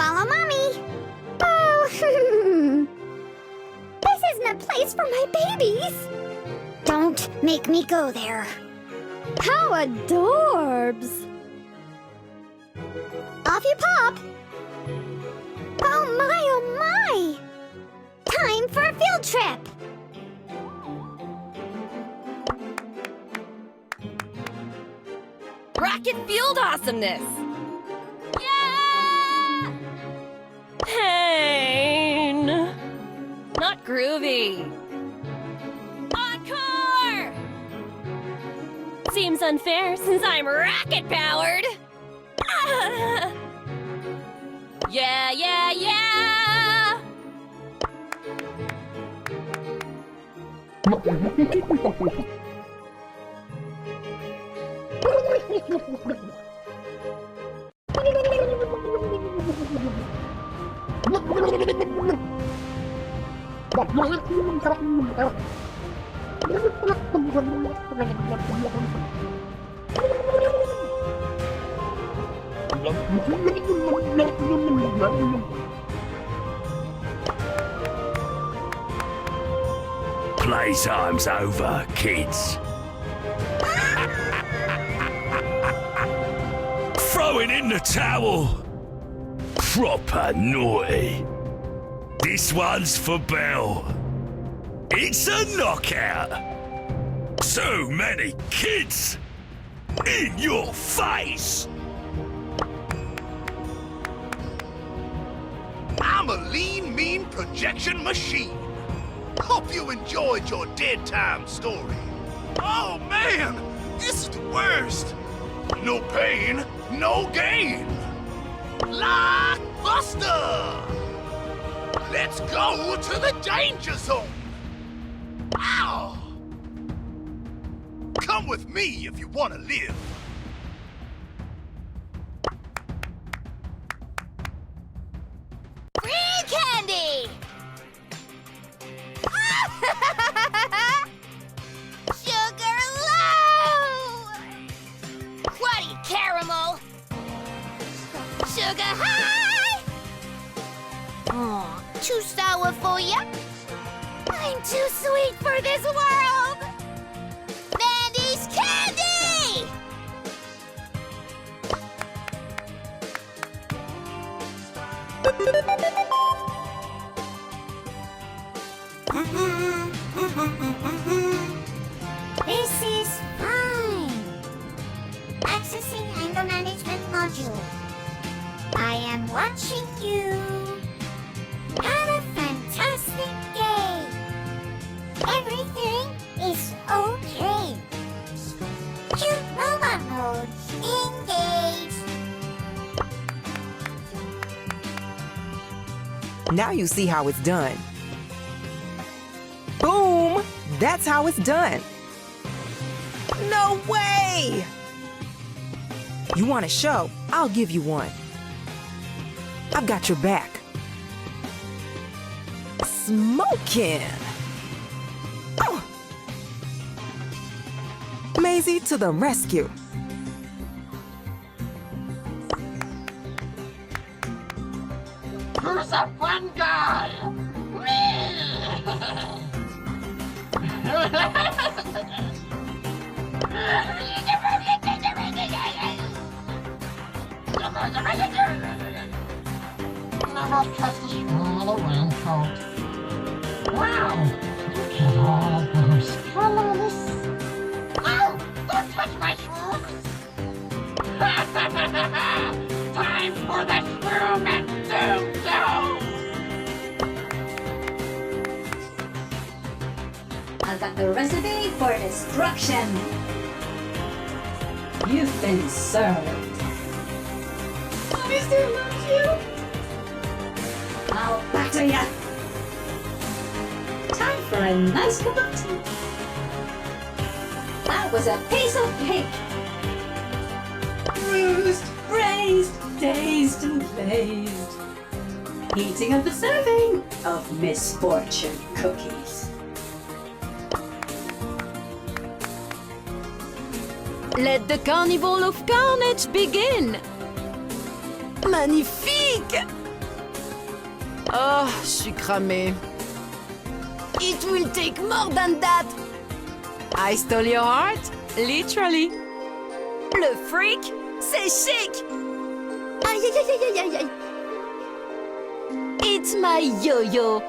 Follow Mommy. Oh, this isn't a place for my babies. Don't make me go there. How adorbs! Off you pop. Oh my! Time for a field trip. Rocket field awesomeness! Yeah! Pain! Not groovy. Encore! Seems unfair since I'm rocket powered. Ah! Yeah, yeah, yeah! Playtime's over, kids. Throwing in the towel. Proper naughty. This one's for Belle. It's a knockout. Too many kids. In your face. I'm a lean, mean projection machine. Hope you enjoyed your dead time story. Oh man, this is the worst. No pain, no gain. Blockbuster! Let's go to the danger zone. Ow! Come with me if you want to live. Free candy! Sugar low! Cruddy caramel! Sugar high! Oh, too sour for ya? I'm too sweet for this world! Mandy's candy! This is fine. Accessing anger management module. I am watching you. Have a fantastic day. Everything is okay. Cute robot mode engaged. Now you see how it's done. Boom! That's how it's done. No way! You want a show? I'll give you one. I've got your back. Smoking! Oh. Maisie to the rescue. Who's a fun guy? Never trust a squirrel or raincoat. Wow, look at all those colors. Oh, don't touch my shoes. Time for the shroom and doom doom. I've got the recipe for destruction. You've been served. Mommy still loves you. I'll batter ya. Time for a nice cup of tea. That was a piece of cake. Bruised, braised, dazed and glazed. Eating of the serving of misfortune cookies. Let the Carnival of Carnage begin! Magnifique! Oh, je suis cramée. It will take more than that. I stole your heart, literally. Le freak, c'est chic. Aïe, aïe, aïe, aïe, aïe, aïe. It's my yo-yo.